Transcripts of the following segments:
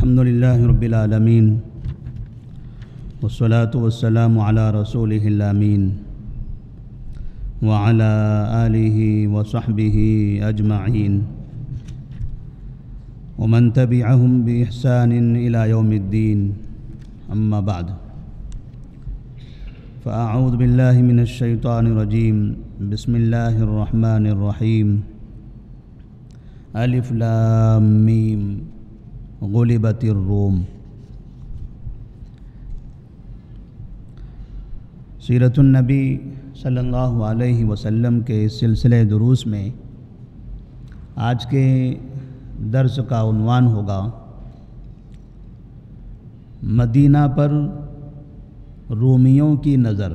الحمد لله رب العالمين والصلاة والسلام على رسوله الأمين وعلى آله وصحبه أجمعين ومن تبعهم بإحسان إلى يوم الدين أما بعد فأعوذ بالله من الشيطان الرجيم بسم الله الرحمن الرحيم الف لام میم غلبت الروم۔ سیرت النبی صلی اللہ علیہ وسلم کے سلسلے دروس میں آج کے درس کا عنوان ہوگا مدینہ پر رومیوں کی نظر۔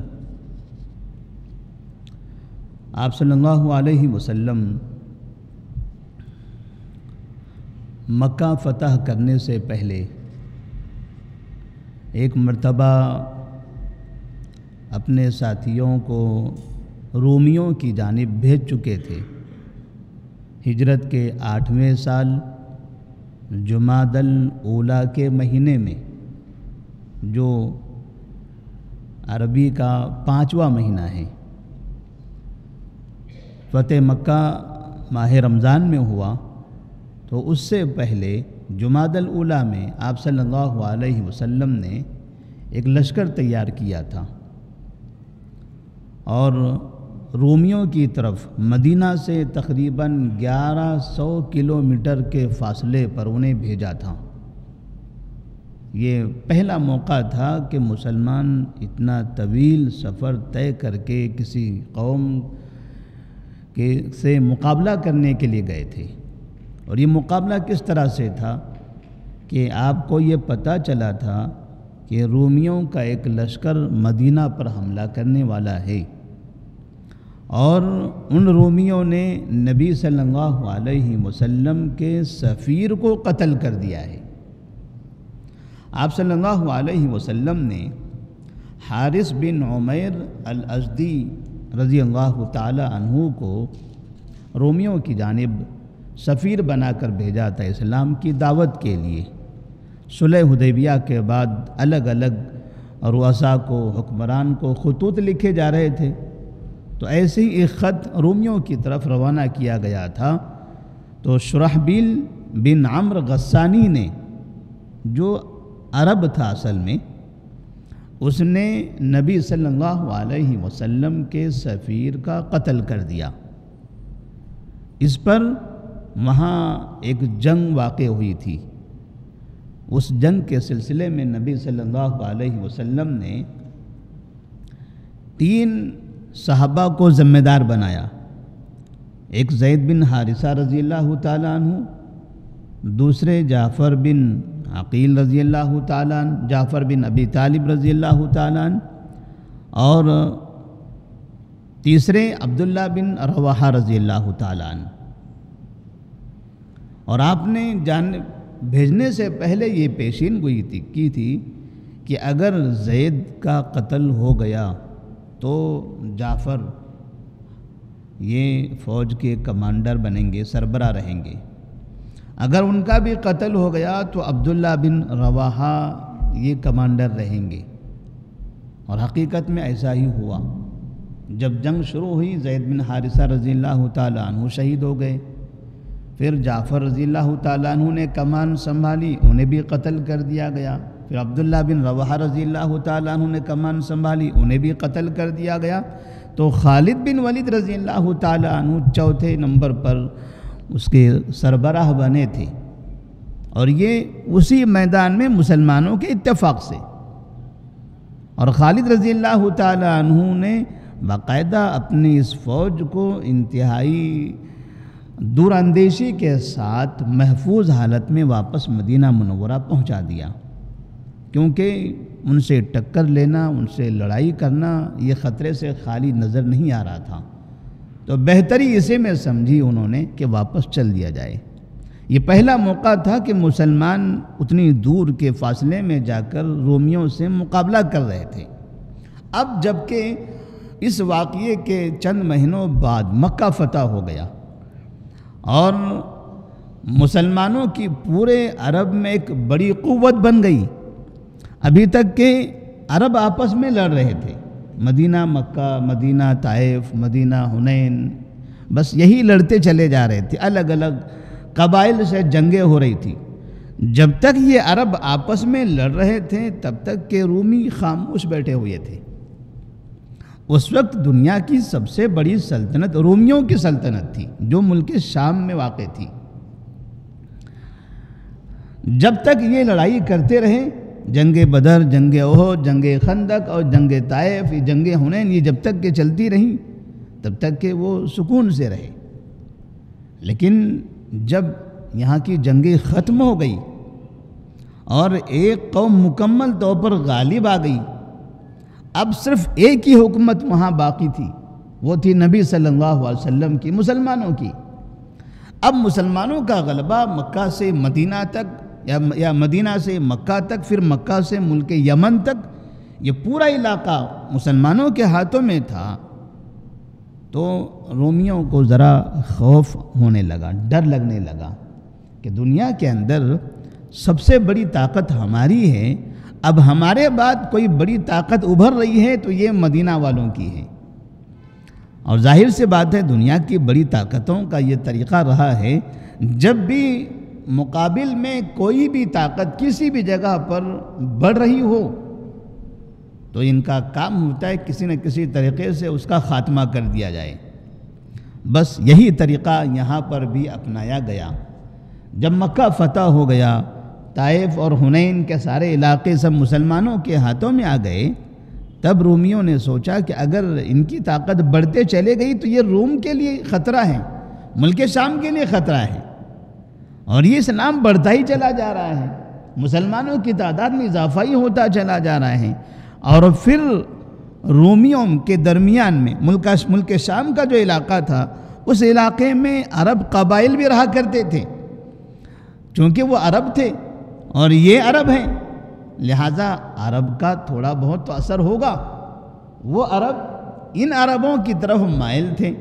آپ صلی اللہ علیہ وسلم مکہ فتح کرنے سے پہلے ایک مرتبہ اپنے ساتھیوں کو رومیوں کی جانب بھیج چکے تھے۔ ہجرت کے 8ویں سال جمادی الاولیٰ کے مہینے میں، جو عربی کا 5واں مہینہ ہے، فتح مکہ ماہ رمضان میں ہوا، تو اس سے پہلے جمادی الاولیٰ میں آپ صلی اللہ علیہ وسلم نے ایک لشکر تیار کیا تھا اور رومیوں کی طرف مدینہ سے تقریباً 1100 کلومیٹر کے فاصلے پر انہیں بھیجا تھا۔ یہ پہلا موقع تھا کہ مسلمان اتنا طویل سفر طے کر کے کسی قوم سے مقابلہ کرنے کے لیے گئے تھے۔ اور یہ مقابلہ کس طرح سے تھا کہ آپ کو یہ پتہ چلا تھا کہ رومیوں کا ایک لشکر مدینہ پر حملہ کرنے والا ہے، اور ان رومیوں نے نبی صلی اللہ علیہ وسلم کے سفیر کو قتل کر دیا ہے۔ آپ صلی اللہ علیہ وسلم نے حارث بن عمیر الازدی رضی اللہ تعالی عنہ کو رومیوں کی جانب سفیر بنا کر بھیجا تھا اسلام کی دعوت کے لیے۔ صلح حدیبیہ کے بعد الگ الگ رؤساء کو، حکمران کو خطوط لکھے جا رہے تھے، تو ایسے ہی ایک خط رومیوں کی طرف روانہ کیا گیا تھا۔ تو شرحبیل بن عمرو غسانی نے، جو عرب تھا اصل میں، اس نے نبی صلی اللہ علیہ وسلم کے سفیر کا قتل کر دیا۔ اس پر وہاں ایک جنگ واقع ہوئی تھی۔ اس جنگ کے سلسلے میں نبی صلی اللہ علیہ وسلم نے 3 صحابہ کو ذمہ دار بنایا۔ ایک زید بن حارثہ رضی اللہ تعالیٰ عنہ، دوسرے جعفر بن عقیل رضی اللہ تعالیٰ عنہ، جعفر بن ابی طالب رضی اللہ تعالیٰ عنہ، اور تیسرے عبداللہ بن رواحہ رضی اللہ تعالیٰ عنہ۔ اور آپ نے بھیجنے سے پہلے یہ پیشین گوئی کی تھی کہ اگر زید کا قتل ہو گیا تو جعفر یہ فوج کے کمانڈر بنیں گے، سربراہ رہیں گے۔ اگر ان کا بھی قتل ہو گیا تو عبداللہ بن رواحہ یہ کمانڈر رہیں گے۔ اور حقیقت میں ایسا ہی ہوا۔ جب جنگ شروع ہوئی، زید بن حارثہ رضی اللہ تعالیٰ عنہ شہید ہو گئے۔ پھر جعفر رضی اللہ تعالیٰ عنہ نے کمان سنبھالی، انہیں بھی قتل کر دیا گیا۔ پھر عبداللہ بن رواحہ رضی اللہ تعالیٰ عنہ نے کمان سنبھالی، انہیں بھی قتل کر دیا گیا۔ تو خالد بن ولید رضی اللہ تعالیٰ عنہ چوتھے نمبر پر اس کے سربراہ بنے تھے، اور یہ اسی میدان میں مسلمانوں کے اتفاق سے۔ اور خالد رضی اللہ تعالیٰ عنہ نے باقاعدہ اپنی اس فوج کو انتہائی دور اندیشی کے ساتھ محفوظ حالت میں واپس مدینہ منورہ پہنچا دیا، کیونکہ ان سے ٹکر لینا، ان سے لڑائی کرنا یہ خطرے سے خالی نظر نہیں آ رہا تھا۔ تو بہتری اسے میں سمجھی انہوں نے کہ واپس چل دیا جائے۔ یہ پہلا موقع تھا کہ مسلمان اتنی دور کے فاصلے میں جا کر رومیوں سے مقابلہ کر رہے تھے۔ اب جبکہ اس واقعے کے چند مہینوں بعد مکہ فتح ہو گیا اور مسلمانوں کی پورے عرب میں ایک بڑی قوت بن گئی۔ ابھی تک کہ عرب آپس میں لڑ رہے تھے، مدینہ مکہ، مدینہ طائف، مدینہ حنین، بس یہی لڑتے چلے جا رہے تھے، الگ الگ قبائل سے جنگیں ہو رہی تھی۔ جب تک یہ عرب آپس میں لڑ رہے تھے تب تک کہ رومی خاموش بیٹھے ہوئے تھے۔ اس وقت دنیا کی سب سے بڑی سلطنت رومیوں کی سلطنت تھی، جو ملک شام میں واقع تھی۔ جب تک یہ لڑائی کرتے رہے، جنگ بدر، جنگ احد، جنگ خندق اور جنگ طائف، جنگ حنین، یہ جب تک کہ چلتی رہیں تب تک کہ وہ سکون سے رہے۔ لیکن جب یہاں کی جنگیں ختم ہو گئی اور ایک قوم مکمل طور پر غالب آ گئی، اب صرف ایک ہی حکومت وہاں باقی تھی، وہ تھی نبی صلی اللہ علیہ وسلم کی، مسلمانوں کی۔ اب مسلمانوں کا غلبہ مکہ سے مدینہ تک یا مدینہ سے مکہ تک، پھر مکہ سے ملک یمن تک، یہ پورا علاقہ مسلمانوں کے ہاتھوں میں تھا۔ تو رومیوں کو ذرا خوف ہونے لگا، ڈر لگنے لگا کہ دنیا کے اندر سب سے بڑی طاقت ہماری ہے، اب ہمارے بعد کوئی بڑی طاقت ابھر رہی ہے تو یہ مدینہ والوں کی ہے۔ اور ظاہر سے بات ہے، دنیا کی بڑی طاقتوں کا یہ طریقہ رہا ہے، جب بھی مقابل میں کوئی بھی طاقت کسی بھی جگہ پر بڑھ رہی ہو تو ان کا کام ہوتا ہے کسی نہ کسی طریقے سے اس کا خاتمہ کر دیا جائے۔ بس یہی طریقہ یہاں پر بھی اپنایا گیا۔ جب مکہ فتح ہو گیا، طائف اور حنین کے سارے علاقے سب مسلمانوں کے ہاتھوں میں آ گئے، تب رومیوں نے سوچا کہ اگر ان کی طاقت بڑھتے چلے گئی تو یہ روم کے لیے خطرہ ہے، ملک شام کے لیے خطرہ ہے، اور یہ اسلام بڑھتا ہی چلا جا رہا ہے، مسلمانوں کی تعداد میں اضافہ ہی ہوتا چلا جا رہا ہے۔ اور پھر رومیوں کے درمیان میں ملک شام کا جو علاقہ تھا، اس علاقے میں عرب قبائل بھی رہا کرتے تھے، چونکہ وہ عرب تھے اور یہ عرب ہیں، لہٰذا عرب کا تھوڑا بہت تو اثر ہوگا۔ وہ عرب ان عربوں کی طرف مائل تھے،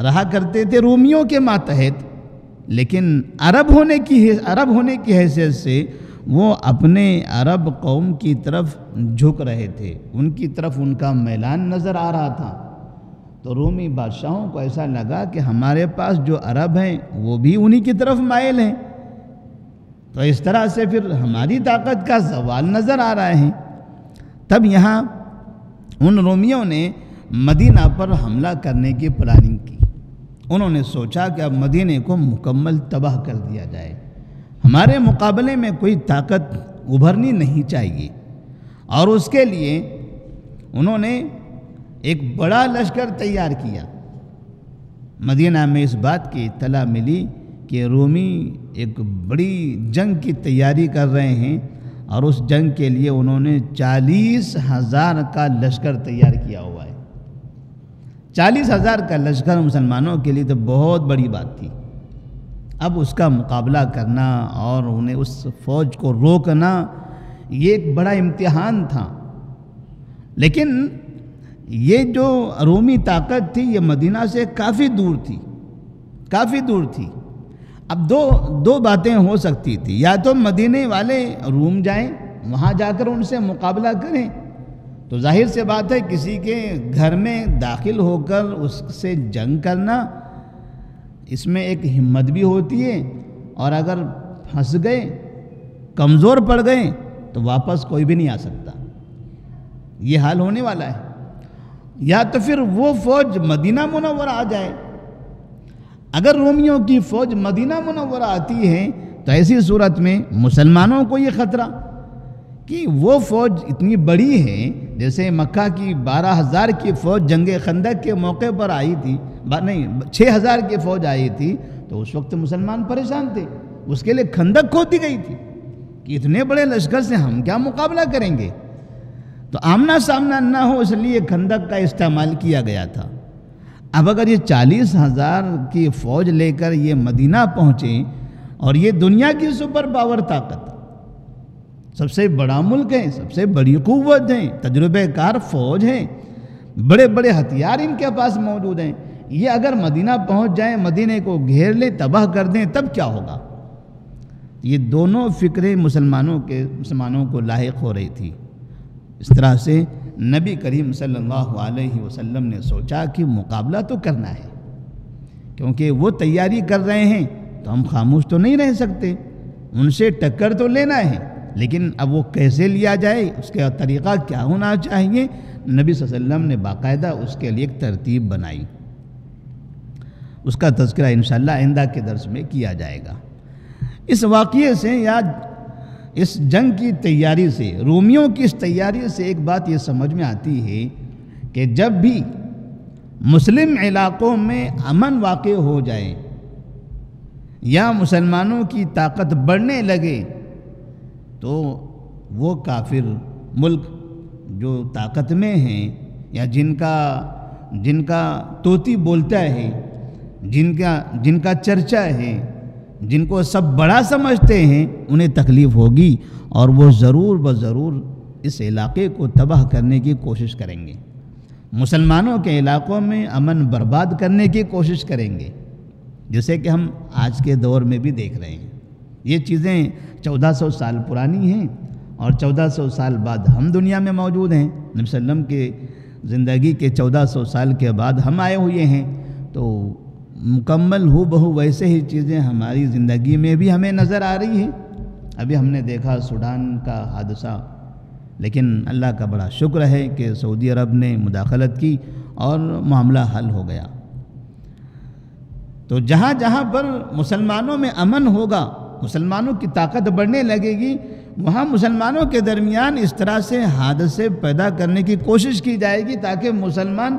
رہا کرتے تھے رومیوں کے ماتحت، لیکن عرب ہونے کی حیثیت سے وہ اپنے عرب قوم کی طرف جھک رہے تھے، ان کی طرف ان کا میلان نظر آ رہا تھا۔ تو رومی بادشاہوں کو ایسا لگا کہ ہمارے پاس جو عرب ہیں وہ بھی انہی کی طرف مائل ہیں، تو اس طرح سے پھر ہماری طاقت کا زوال نظر آ رہا ہے۔ تب یہاں ان رومیوں نے مدینہ پر حملہ کرنے کی پلاننگ کی۔ انہوں نے سوچا کہ اب مدینے کو مکمل تباہ کر دیا جائے، ہمارے مقابلے میں کوئی طاقت ابھرنی نہیں چاہیے، اور اس کے لیے انہوں نے ایک بڑا لشکر تیار کیا۔ مدینہ میں اس بات کی اطلاع ملی کہ رومی ایک بڑی جنگ کی تیاری کر رہے ہیں، اور اس جنگ کے لیے انہوں نے 40,000 کا لشکر تیار کیا ہوا ہے۔ 40,000 کا لشکر مسلمانوں کے لیے تو بہت بڑی بات تھی۔ اب اس کا مقابلہ کرنا اور انہیں اس فوج کو روکنا، یہ ایک بڑا امتحان تھا۔ لیکن یہ جو رومی طاقت تھی یہ مدینہ سے کافی دور تھی۔ اب دو باتیں ہو سکتی تھی، یا تو مدینے والے روم جائیں، وہاں جا کر ان سے مقابلہ کریں، تو ظاہر سے بات ہے کسی کے گھر میں داخل ہو کر اس سے جنگ کرنا، اس میں ایک ہمت بھی ہوتی ہے، اور اگر پھنس گئے، کمزور پڑ گئے تو واپس کوئی بھی نہیں آ سکتا، یہ حال ہونے والا ہے۔ یا تو پھر وہ فوج مدینہ منورہ آ جائے۔ اگر رومیوں کی فوج مدینہ منورہ آتی ہے تو ایسی صورت میں مسلمانوں کو یہ خطرہ کہ وہ فوج اتنی بڑی ہے، جیسے مکہ کی 12,000 کی فوج جنگ خندق کے موقع پر آئی تھی، 6,000 کی فوج آئی تھی، تو اس وقت مسلمان پریشان تھے، اس کے لیے خندق کھودی گئی تھی کہ اتنے بڑے لشکر سے ہم کیا مقابلہ کریں گے، تو آمنا سامنا نہ ہو، اس لیے خندق کا استعمال کیا گیا تھا۔ اب اگر یہ 40,000 کی فوج لے کر یہ مدینہ پہنچے، اور یہ دنیا کی سپر پاور طاقت، سب سے بڑا ملک ہے، سب سے بڑی قوت ہے، تجربہ کار فوج ہے، بڑے بڑے ہتھیار ان کے پاس موجود ہیں، یہ اگر مدینہ پہنچ جائیں، مدینے کو گھیر لیں، تباہ کر دیں، تب کیا ہوگا؟ یہ دونوں فکریں مسلمانوں کو لاحق ہو رہی تھی۔ اس طرح سے نبی کریم صلی اللہ علیہ وسلم نے سوچا کہ مقابلہ تو کرنا ہے، کیونکہ وہ تیاری کر رہے ہیں تو ہم خاموش تو نہیں رہ سکتے، ان سے ٹکر تو لینا ہے، لیکن اب وہ کیسے لیا جائے، اس کا طریقہ کیا ہونا چاہیے؟ نبی صلی اللہ علیہ وسلم نے باقاعدہ اس کے لیے ایک ترتیب بنائی۔ اس کا تذکرہ انشاءاللہ آئندہ کے درس میں کیا جائے گا۔ اس واقعے سے یا اس جنگ کی تیاری سے، رومیوں کی اس تیاری سے ایک بات یہ سمجھ میں آتی ہے کہ جب بھی مسلم علاقوں میں امن واقع ہو جائے یا مسلمانوں کی طاقت بڑھنے لگے تو وہ کافر ملک جو طاقت میں ہیں یا جن کا طوطی بولتا ہے، جن کا چرچا ہے، جن کو سب بڑا سمجھتے ہیں، انہیں تکلیف ہوگی اور وہ ضرور اس علاقے کو تباہ کرنے کی کوشش کریں گے، مسلمانوں کے علاقوں میں امن برباد کرنے کی کوشش کریں گے، جیسے کہ ہم آج کے دور میں بھی دیکھ رہے ہیں۔ یہ چیزیں 1400 سال پرانی ہیں اور 1400 سال بعد ہم دنیا میں موجود ہیں۔ نبی صلی اللہ علیہ وسلم کے زندگی کے 1400 سال کے بعد ہم آئے ہوئے ہیں، تو مکمل بہو ویسے ہی چیزیں ہماری زندگی میں بھی ہمیں نظر آ رہی ہیں۔ ابھی ہم نے دیکھا سوڈان کا حادثہ، لیکن اللہ کا بڑا شکر ہے کہ سعودی عرب نے مداخلت کی اور معاملہ حل ہو گیا۔ تو جہاں جہاں پر مسلمانوں میں امن ہوگا، مسلمانوں کی طاقت بڑھنے لگے گی، وہاں مسلمانوں کے درمیان اس طرح سے حادثے پیدا کرنے کی کوشش کی جائے گی تاکہ مسلمان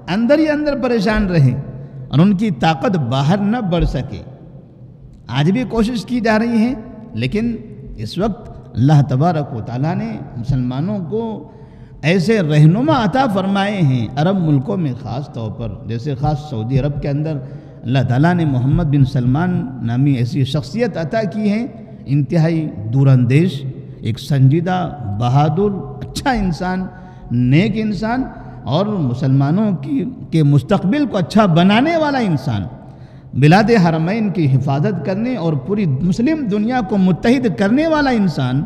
اندر ہی اندر پریشان رہیں اور ان کی طاقت باہر نہ بڑھ سکے۔ آج بھی کوشش کی جا رہی ہے، لیکن اس وقت اللہ تبارک و تعالیٰ نے مسلمانوں کو ایسے رہنما عطا فرمائے ہیں عرب ملکوں میں، خاص طور پر جیسے خاص سعودی عرب کے اندر اللہ تعالیٰ نے محمد بن سلمان نامی ایسی شخصیت عطا کی ہے، انتہائی دور اندیش، ایک سنجیدہ، بہادر، اچھا انسان، نیک انسان اور مسلمانوں کے مستقبل کو اچھا بنانے والا انسان، بلاد حرمین کی حفاظت کرنے اور پوری مسلم دنیا کو متحد کرنے والا انسان۔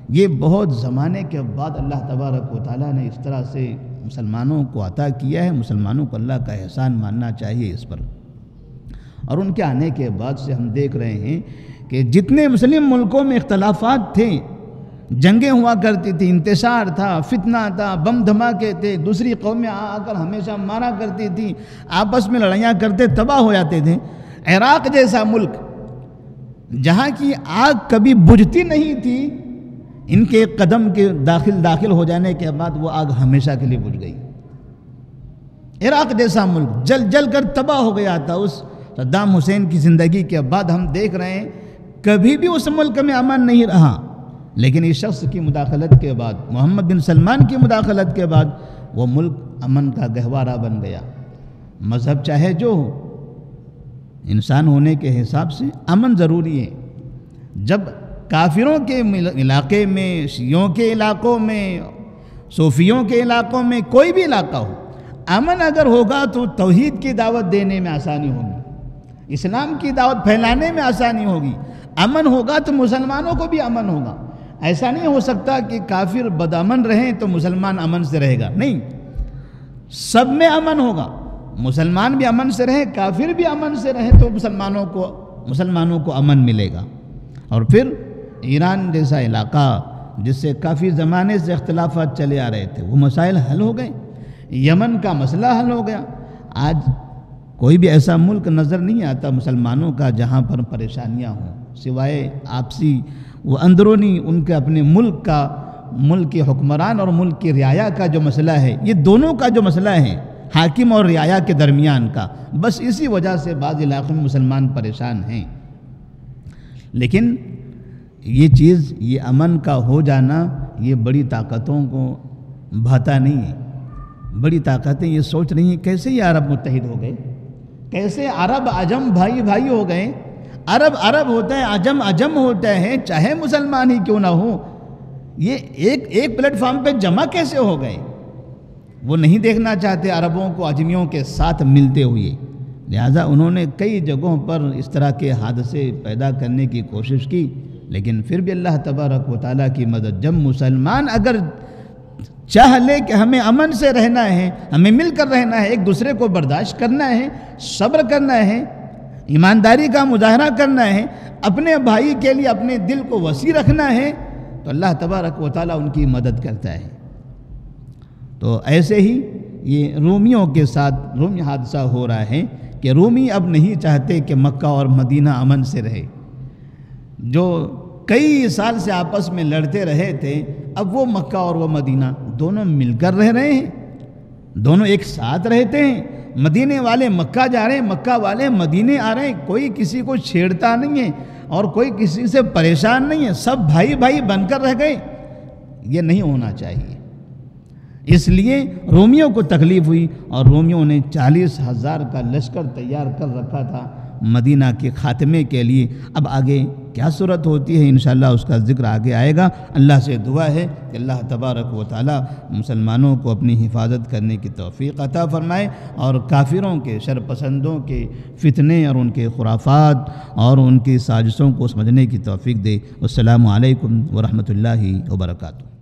یہ بہت زمانے کے بعد اللہ تبارک و تعالیٰ نے اس طرح سے مسلمانوں کو عطا کیا ہے۔ مسلمانوں کو اللہ کا احسان ماننا چاہیے اس پر۔ اور ان کے آنے کے بعد سے ہم دیکھ رہے ہیں کہ جتنے مسلم ملکوں میں اختلافات تھے، جنگیں ہوا کرتی تھی، انتشار تھا، فتنہ تھا، بم دھماکے تھے، دوسری قومیں آ کر ہمیشہ مارا کرتی تھی، آپس میں لڑائیاں کرتے تباہ ہو جاتے تھے۔ عراق جیسا ملک جہاں کی آگ کبھی بجھتی نہیں تھی، ان کے قدم کے داخل ہو جانے کے بعد وہ آگ ہمیشہ کے لیے بجھ گئی۔ عراق جیسا ملک جل جل کر تباہ ہو گیا تھا۔ اس صدام حسین کی زندگی کے بعد ہم دیکھ رہے ہیں کبھی بھی اس ملک میں امن نہیں رہا، لیکن اس شخص کی مداخلت کے بعد، محمد بن سلمان کی مداخلت کے بعد، وہ ملک امن کا گہوارہ بن گیا۔ مذہب چاہے جو ہو، انسان ہونے کے حساب سے امن ضروری ہے۔ جب کافروں کے علاقے میں، شیعوں کے علاقوں میں، صوفیوں کے علاقوں میں، کوئی بھی علاقہ ہو، امن اگر ہوگا تو توحید کی دعوت دینے میں آسانی ہوگی، اسلام کی دعوت پھیلانے میں آسانی ہوگی۔ امن ہوگا تو مسلمانوں کو بھی امن ہوگا۔ ایسا نہیں ہو سکتا کہ کافر بدامن رہیں تو مسلمان امن سے رہے گا، نہیں، سب میں امن ہوگا۔ مسلمان بھی امن سے رہیں، کافر بھی امن سے رہیں تو مسلمانوں کو امن ملے گا۔ اور پھر ایران جیسا علاقہ جس سے کافی زمانے سے اختلافات چلے آ رہے تھے، وہ مسائل حل ہو گئے، یمن کا مسئلہ حل ہو گیا۔ آج کوئی بھی ایسا ملک نظر نہیں آتا مسلمانوں کا جہاں پر پریشانیاں ہوں، سوائے آپسی وہ اندرونی ان کے اپنے ملک کے حکمران اور ملک کی رعایا کا جو مسئلہ ہے، یہ دونوں کا جو مسئلہ ہے حاکم اور رعایا کے درمیان کا، بس اسی وجہ سے بعض علاقوں میں مسلمان پریشان ہیں۔ لیکن یہ چیز، یہ امن کا ہو جانا، یہ بڑی طاقتوں کو بھاتا نہیں ہے۔ بڑی طاقتیں یہ سوچ رہی ہیں کیسے یہ عرب متحد ہو گئے، کیسے عرب عجم بھائی بھائی ہو گئے۔ عرب عرب ہوتا ہے، عجم عجم ہوتا ہے، چاہے مسلمان ہی کیوں نہ ہو، یہ ایک پلیٹ فارم پہ جمع کیسے ہو گئے؟ وہ نہیں دیکھنا چاہتے عربوں کو اجمیوں کے ساتھ ملتے ہوئے، لہٰذا انہوں نے کئی جگہوں پر اس طرح کے حادثے پیدا کرنے کی کوشش کی، لیکن پھر بھی اللہ تبارک و تعالیٰ کی مدد، جب مسلمان اگر چاہ لے کہ ہمیں امن سے رہنا ہے، ہمیں مل کر رہنا ہے، ایک دوسرے کو برداشت کرنا ہے، صبر کرنا ہے، ایمانداری کا مظاہرہ کرنا ہے، اپنے بھائی کے لیے اپنے دل کو وسیع رکھنا ہے، تو اللہ تبارک و تعالیٰ ان کی مدد کرتا ہے۔ تو ایسے ہی یہ رومیوں کے ساتھ رومی حادثہ ہو رہا ہے کہ رومی اب نہیں چاہتے کہ مکہ اور مدینہ امن سے رہے، جو کئی سال سے آپس میں لڑتے رہے تھے، اب وہ مکہ اور وہ مدینہ دونوں مل کر رہ رہے ہیں، دونوں ایک ساتھ رہتے ہیں، مدینے والے مکہ جا رہے ہیں، مکہ والے مدینے آ رہے ہیں، کوئی کسی کو چھیڑتا نہیں ہے اور کوئی کسی سے پریشان نہیں ہے، سب بھائی بھائی بن کر رہ گئے۔ یہ نہیں ہونا چاہیے، اس لیے رومیوں کو تکلیف ہوئی اور رومیوں نے 40,000 کا لشکر تیار کر رکھا تھا مدینہ کے خاتمے کے لیے۔ اب آگے کیا صورت ہوتی ہے انشاءاللہ اس کا ذکر آگے آئے گا۔ اللہ سے دعا ہے کہ اللہ تبارک و تعالی مسلمانوں کو اپنی حفاظت کرنے کی توفیق عطا فرمائے اور کافروں کے شرپسندوں کے فتنے اور ان کے خرافات اور ان کی سازشوں کو سمجھنے کی توفیق دے۔ السلام علیکم ورحمۃ اللہ وبرکاتہ۔